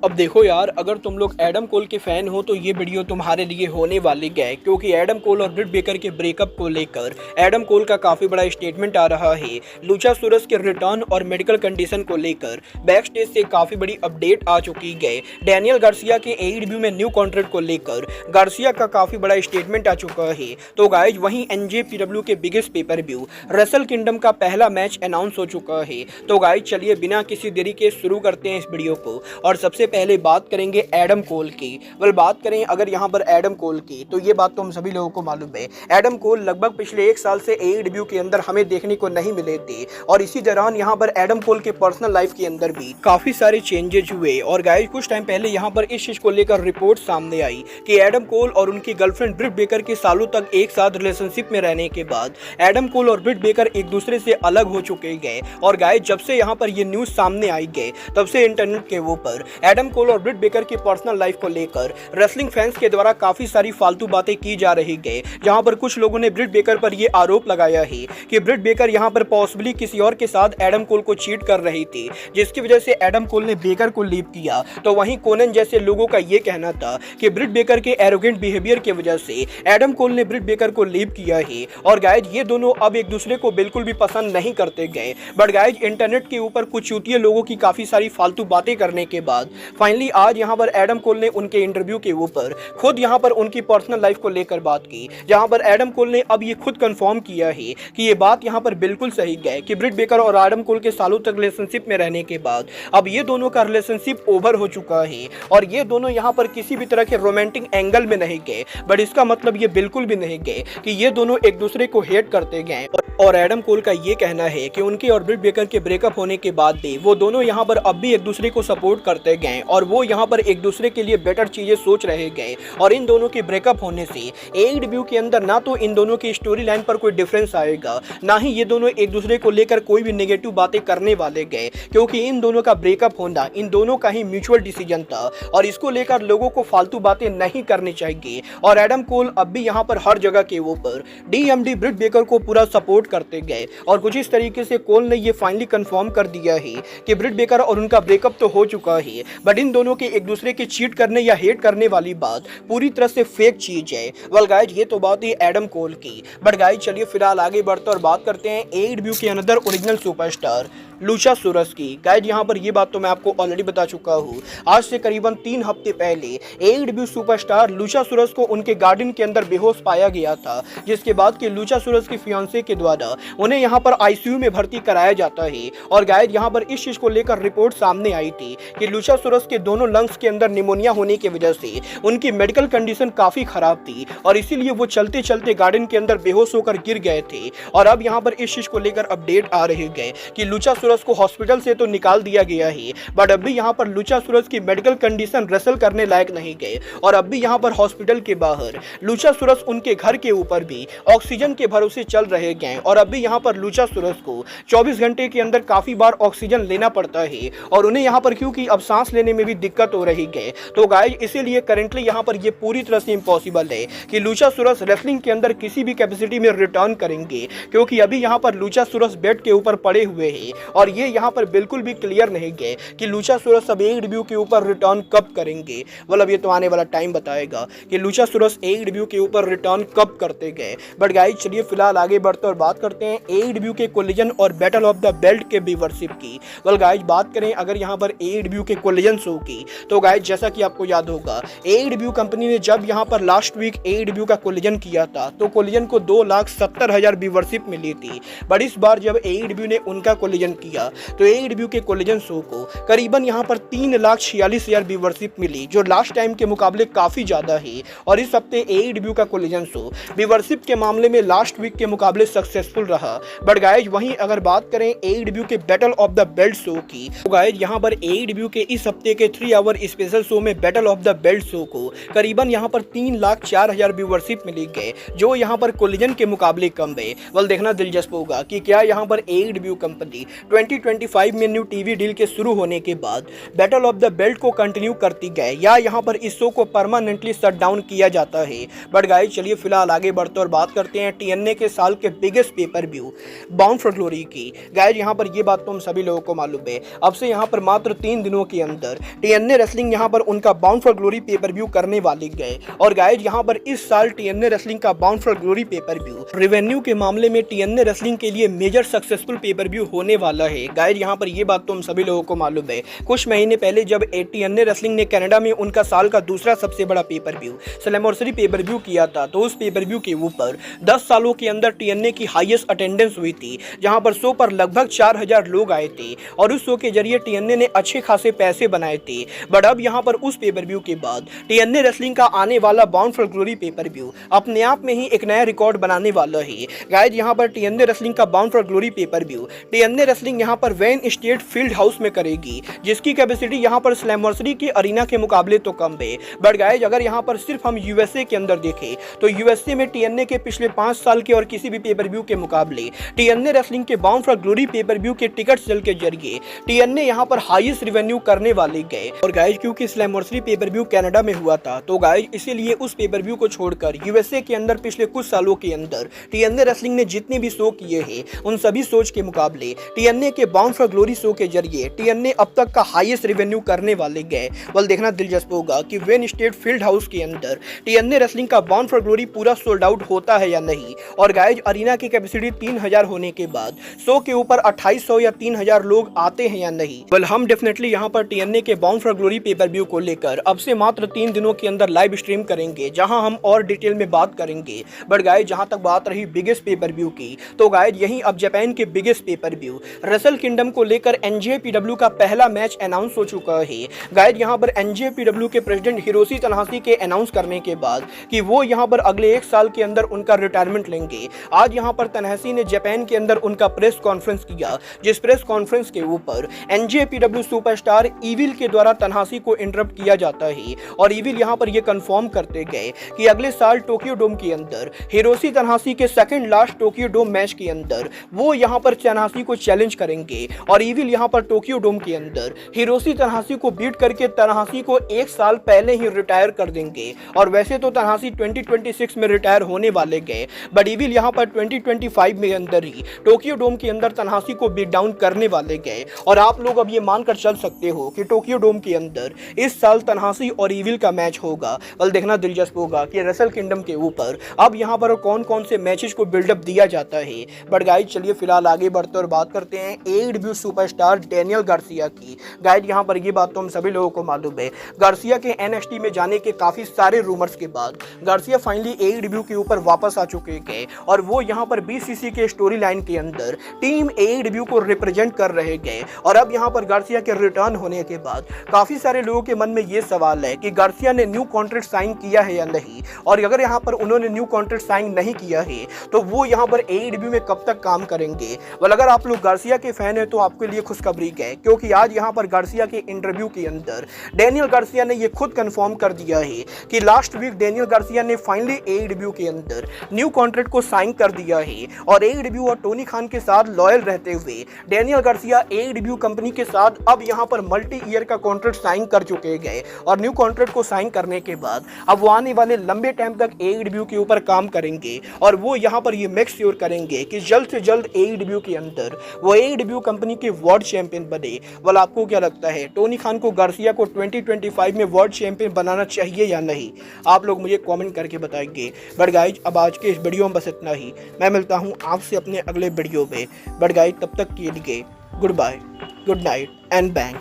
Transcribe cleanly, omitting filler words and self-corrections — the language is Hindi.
अब देखो यार, अगर तुम लोग एडम कोल के फैन हो तो ये वीडियो तुम्हारे लिए होने वाली है, क्योंकि एडम कोल और ब्रिट बेकर के ब्रेकअप को लेकर एडम कोल का काफी बड़ा स्टेटमेंट आ रहा है। लुचासुरस के रिटर्न और मेडिकल कंडीशन को लेकर बैक स्टेज से काफी बड़ी अपडेट आ चुकी है। डैनियल गार्सिया के एईडब्ल्यू में न्यू कॉन्ट्रैक्ट को लेकर गार्सिया का काफी बड़ा स्टेटमेंट आ चुका है। तो गाइज वहीं एनजेपीडब्ल्यू के biggest pay per view wrestle kingdom का पहला मैच अनाउंस हो चुका है। तो गाइज चलिए बिना किसी देरी के शुरू करते हैं इस वीडियो को। और सबसे पहले बात करेंगे एडम कोल की। बात करें अगर यहाँ पर एडम कोल की, तो ये बात तो हम सभी लोगों को मालूम है, एडम कोल लगभग पिछले 1 साल से एईडब्ल्यू के अंदर हमें देखने को नहीं मिले थे। और इसी दौरान यहाँ पर एडम कोल के पर्सनल लाइफ के अंदर भी काफी सारे चेंजेस हुए। और गाइस कुछ टाइम पहले यहाँ पर इस चीज को लेकर रिपोर्ट सामने आई कि एडम कोल और उनकी गर्लफ्रेंड ब्रिट बेकर के सालों तक एक साथ रिलेशनशिप में रहने के बाद एडम कोल और ब्रिट बेकर एक दूसरे से अलग हो चुके गए। और गाइस जब से यहाँ पर ये न्यूज सामने आई गए, तब से इंटरनेट के ऊपर एडम कोल और ब्रिट बेकर की पर्सनल लाइफ को लेकर रेसलिंग फैंस के द्वारा काफी सारी फालतू बातें की जा रही है। जहां पर कुछ लोगों ने ब्रिट बेकर पर यह आरोप लगाया है कि ब्रिट बेकर यहां पर पॉसिबली किसी और के साथ एडम कोल को चीट कर रही थी, जिसकी वजह से एडम कोल ने बेकर को लीव किया। तो वहीं कोनन जैसे लोगों का यह कहना था कि ब्रिट बेकर के एरोगेंट बिहेवियर की वजह से एडम कोल ने ब्रिट बेकर को लीव किया है। और गाइज ये दोनों अब एक दूसरे को बिल्कुल भी पसंद नहीं करते गए। बट गाइज इंटरनेट के ऊपर कुछ चूतिए लोगों की काफी सारी फालतू बातें करने के बाद फाइनली आज यहां पर एडम कोल ने उनके इंटरव्यू के ऊपर खुद यहां पर उनकी पर्सनल लाइफ को लेकर बात की, जहां पर एडम कोल ने अब ये खुद कंफर्म किया है कि ये बात यहां पर बिल्कुल सही है कि ब्रिट बेकर और एडम कोल के सालों तक रिलेशनशिप में रहने के बाद अब ये दोनों का रिलेशनशिप ओवर हो चुका है। और ये दोनों यहां पर किसी भी तरह के रोमांटिक एंगल में नहीं गए, बट इसका मतलब ये बिल्कुल भी नहीं गए कि ये दोनों एक दूसरे को हेट करते गए। और एडम कोल का ये कहना है कि उनके और ब्रिट बेकर के ब्रेकअप होने के बाद भी वो दोनों यहाँ पर अब भी एक दूसरे को सपोर्ट करते गए और वो यहाँ पर एक दूसरे के लिए बेटर चीजें सोच रहे गए। और इन दोनों के ब्रेकअप होने से एईडब्ल्यू के अंदर ना तो इन दोनों की स्टोरी लाइन पर कोई डिफरेंस आएगा, ना ही ये दोनों एक दूसरे को लेकर कोई भी नेगेटिव बातें करने वाले गए, क्योंकि इन दोनों का ब्रेकअप होना इन दोनों का ही म्यूचुअल डिसीजन था। और इसको लेकर लोगों को फालतू बातें नहीं करनी चाहिए। और एडम कोल अब भी यहाँ पर हर जगह के ऊपर डीएमडी ब्रिट बेकर को पूरा सपोर्ट करते गए। और कुछ इस तरीके से कोल ने ये फाइनली कंफर्म कर दिया है कि ब्रिट बेकर और उनका ब्रेकअप तो हो चुका है, बट इन दोनों के एक दूसरे की चीट करने या हेट करने वाली बात पूरी तरह से फेक चीज है। वेल गाइज ये तो बात है एडम कोल की। बट गाइज चलिए फिलहाल आगे बढ़ते और बात करते हैं एईडब्ल्यू के अनदर ओरिजिनल सुपरस्टार लुचासुरस की। गाइज यहाँ पर ये बात तो मैं आपको ऑलरेडी बता चुका हूँ। आज से करीबन 3 हफ्ते पहले एईडब्ल्यू सुपरस्टार लुचासुरस को उनके गार्डन के अंदर बेहोश पाया गया था, जिसके बाद कि लुचासुरस की फियांसे के द्वारा उन्हें यहाँ पर आईसीयू में भर्ती कराया जाता है। और गाइज यहाँ पर इस चीज को लेकर रिपोर्ट सामने आई थी कि लुचासुरस के दोनों लंग्स के अंदर निमोनिया होने की वजह से उनकी मेडिकल कंडीशन काफी खराब थी और इसीलिए वो चलते चलते गार्डन के अंदर बेहोश होकर गिर गए थे। और अब यहाँ पर इस चीज को लेकर अपडेट आ रही है कि लुचासुरस को हॉस्पिटल से तो निकाल दिया गया है, बट अब भी यहाँ पर लुचासुरस की मेडिकल कंडीशन रेसल करने लायक नहीं गए। और अब भी यहाँ पर हॉस्पिटल के बाहर लुचासुरस उनके घर के ऊपर भी ऑक्सीजन के भरोसे चल रहे गए। और अब भी यहाँ पर लुचासुरस को 24 घंटे के अंदर काफी बार ऑक्सीजन लेना पड़ता है और उन्हें यहाँ पर क्योंकि अब सांस लेने में भी दिक्कत हो रही है। तो गाइस इसीलिए करेंटली यहाँ पर ये पूरी तरह से इम्पॉसिबल है कि लुचासुरस रेसलिंग के अंदर किसी भी कैपेसिटी में रिटर्न करेंगे, क्योंकि अभी यहाँ पर लुचासुरस बेड के ऊपर पड़े हुए हैं। और ये यहाँ पर बिल्कुल भी क्लियर नहीं है कि लुचासुरस अब एईडब्ल्यू के ऊपर रिटर्न कब करेंगे। मतलब ये तो आने वाला टाइम बताएगा कि लुचासुरस एईडब्ल्यू के ऊपर रिटर्न कब करते गए। बट गाइस चलिए फिलहाल आगे बढ़ते और बात करते हैं एईडब्ल्यू के कोलिजन और बैटल ऑफ द बेल्ट के व्यूअरशिप की। वेल गाइस बात करें अगर यहाँ पर एईडब्ल्यू के कोलिजन शो की, तो गाइस जैसा कि आपको याद होगा एईडब्ल्यू कंपनी ने जब यहाँ पर लास्ट वीक एईडब्ल्यू का कोलिजन किया था तो कोलिजन को 2,70,000 व्यूअरशिप मिली थी। बट इस बार जब एईडब्ल्यू ने उनका कोलिजन किया तो एईडब्ल्यू के कोलिजन शो को करीबन यहाँ पर 3,46,000 व्यूअरशिप मिली, जो लास्ट टाइम के मुकाबले काफी ज्यादा है। और इस हफ्ते एईडब्ल्यू का कोलिजन शो व्यूअरशिप के मामले में लास्ट वीक के मुकाबले सक्सेसफुल रहा। बट गाइज वहीं अगर बात करें एईडब्ल्यू के battle of the belt show की, तो गाइज यहाँ पर एईडब्ल्यू के इस हफ्ते के 3 आवर स्पेशल शो में battle of the belt show को करीबन यहाँ पर 3,04,000 व्यूअरशिप मिली गए, जो यहाँ पर कोलिजन के मुकाबले कम है। वेल देखना दिलचस्प होगा कि क्या यहाँ पर एईडब्ल्यू कंपनी 2025 में न्यू टीवी डील के शुरू होने के बाद बैटल ऑफ द बेल्ट को कंटिन्यू करती गए या यहाँ पर इस शो को परमानेंटली शट डाउन किया जाता है। बट गाइस चलिए फिलहाल आगे बढ़ते और बात करते हैं TNA के साल के biggest pay per view bound for glory की। गाइस यहाँ पर ये बात तो हम सभी लोगों को मालूम है, अब से यहाँ पर मात्र 3 दिनों के अंदर TNA रेसलिंग यहाँ पर उनका bound for glory pay per view करने वाले गए। और गाइस यहाँ पर इस साल TNA रेसलिंग का bound for glory pay per view revenue के मामले में TNA रेसलिंग के लिए मेजर सक्सेसफुल पेपर व्यू होने वाला है। गाइस यहाँ पर ये बात तो हम सभी लोगों को मालूम है, कुछ महीने पहले जब TNA रेसलिंग ने कनाडा में उनका साल का दूसरा सबसे बड़ा पेपर व्यू स्लैमवर्सरी पेपर व्यू किया था, तो उस पेपर व्यू के ऊपर 10 सालों के अंदर TNA की हाईएस्ट अटेंडेंस हुई थी, जहां पर शो पर लगभग 4000 लोग आए थे और उस शो के जरिए TNA ने अच्छे खासे पैसे बनाए थे। बट अब यहां पर उस पेपर व्यू के बाद TNA रेसलिंग का आने वाला bound for glory pay per view अपने आप में ही एक नया रिकॉर्ड बनाने वाला है। गाइस यहां पर TNA रेसलिंग का bound for glory pay per view TNA wrestling यहां पर वेन स्टेट फील्ड हाउस में करेगी, जिसकी कैपेसिटी यहां पर स्लैमवर्सरी की अरीना के मुकाबले तो कम है। बट गाइस अगर यहां पर सिर्फ हम USA के अंदर देखें तो USA में TNA के पिछले 5 साल के और किसी भी पेपर व्यू के मुकाबले TNA रेसलिंग के bound for glory pay per view के टिकट सेल के जरिए TNA यहां पर हाईएस्ट रेवेन्यू करने वाले गए। और गाइस क्योंकि स्लैमवर्सरी पेपर व्यू कनाडा में हुआ था, तो गाइस इसीलिए उस पेपर व्यू को छोड़कर USA के अंदर पिछले कुछ सालों के अंदर TNA रेसलिंग ने जितने भी शो किए हैं उन सभी शोज के मुकाबले TNA के बाउंड फॉर ग्लोरी शो के जरिए TNA अब तक का हाईएस्ट रेवेन्यू करने वाले गए। बल देखना दिलचस्प होगा कि वेन स्टेट फील्ड हाउस के अंदर TNA रेसलिंग का बाउंड फॉर ग्लोरी पूरा सोल्ड आउट होता है या नहीं। और गाइस अरीना की कैपेसिटी 3000 होने के बाद शो के ऊपर 2800 या 3000 लोग आते हैं या नहीं। बल हम डेफिनेटली यहाँ पर TNA के bound for glory pay per view को लेकर अब से मात्र 3 दिनों के अंदर लाइव स्ट्रीम करेंगे, जहां हम और डिटेल में बात करेंगे। बट गाइस जहां तक बात रही बिगेस्ट पेपर व्यू की, तो गाइस यही अब जापान के biggest pay per view wrestle kingdom को लेकर NJPW का पहला मैच अनाउंस हो चुका है। गाइस यहाँ पर NJPW के प्रेसिडेंट हिरोशी तनाहाशी के अनाउंस करने के बाद कि वो यहाँ पर अगले 1 साल के अंदर उनका रिटायरमेंट लेंगे, आज यहाँ पर तनाहाशी ने जापान के अंदर उनका प्रेस कॉन्फ्रेंस किया, जिस प्रेस कॉन्फ्रेंस के ऊपर NJPW सुपरस्टार ईविल के द्वारा तनाहाशी को इंटरप्ट किया जाता है। और ईविल यहाँ पर ये कंफर्म करते गए कि अगले साल टोक्यो डोम के अंदर हिरोशी तनाहाशी के सेकंड लास्ट टोक्यो डोम मैच के अंदर वो यहाँ पर तनाहाशी को चैलेंज करेंगे। और ईविल यहाँ पर टोक्यो डोम के अंदर हिरोशी तनाहाशी को बीट करके तनाहाशी को 1 साल पहले ही रिटायर कर देंगे। और वैसे तो तनाहाशी 2026 में रिटायर होने वाले गए, बट ईविल यहाँ पर 2025 में अंदर ही टोक्यो डोम के अंदर तनाहाशी को बीट डाउन करने वाले गए। और आप लोग अब ये मानकर चल सकते हो कि टोक्यो डोम के अंदर इस साल तनाहाशी और ईविल का मैच होगा। कल देखना दिलचस्प होगा कि रेसल किंगडम के ऊपर अब यहाँ पर कौन कौन से मैचेस को बिल्डअप दिया जाता है। बट गाइस चलिए फिलहाल आगे बढ़ते और बात करते हैं AEW सुपरस्टार डेनियल गार्सिया की। गाइस यहाँ पर ये बात तो हम सभी लोगों को मालूम है, गार्सिया के NXT में जाने के काफी सारे रूमर्स के बाद गार्सिया फाइनली AEW के ऊपर वापस आ चुके हैं और वो यहाँ पर BCC के स्टोरी लाइन के अंदर टीम AEW को रिप्रेजेंट कर रहे गए। और अब यहाँ पर गार्सिया के रिटर्न होने के बाद काफी सारे लोगों के मन में ये सवाल है कि गार्सिया ने न्यू कॉन्ट्रैक्ट साइन किया है या नहीं, और अगर यहाँ पर उन्होंने न्यू कॉन्ट्रैक्ट साइन नहीं किया है तो वो यहाँ पर AEW में कब तक काम करेंगे। well, अगर आप लोग गार्सिया के फैन है तो आपके लिए खुशखबरी है, क्योंकि आज यहाँ पर गार्सिया के इंटरव्यू के अंदर डेनियल गार्सिया ने ये खुद कंफर्म कर दिया है कि लास्ट वीक डेनियल गार्सिया ने फाइनली AEW के अंदर न्यू कॉन्ट्रैक्ट को साइन कर दिया है। और AEW और टोनी खान के साथ लॉयल रहते हुए डेनियल गार्सिया AEW कंपनी के साथ अब यहाँ पर मल्टी ईयर का कॉन्ट्रैक्ट साइन कर चुके गए। और न्यू कॉन्ट्रैक्ट को साइन करने के बाद अब वो आने वाले लंबे टाइम तक AEW के ऊपर काम करेंगे और वो यहाँ पर ये मेक श्योर करेंगे कि जल्द से जल्द AEW के अंदर वो AEW कंपनी के वर्ल्ड चैंपियन बने। वाल आपको क्या लगता है, टोनी खान को गार्सिया को 2025 में वर्ल्ड चैंपियन बनाना चाहिए या नहीं? आप लोग मुझे कमेंट करके बताएंगे। बट गाइज अब आज के इस वीडियो में बस इतना ही, मैं मिलता हूँ आपसे अपने अगले वीडियो में। बट गाइज तब तक के लिए good bye, good night and bang.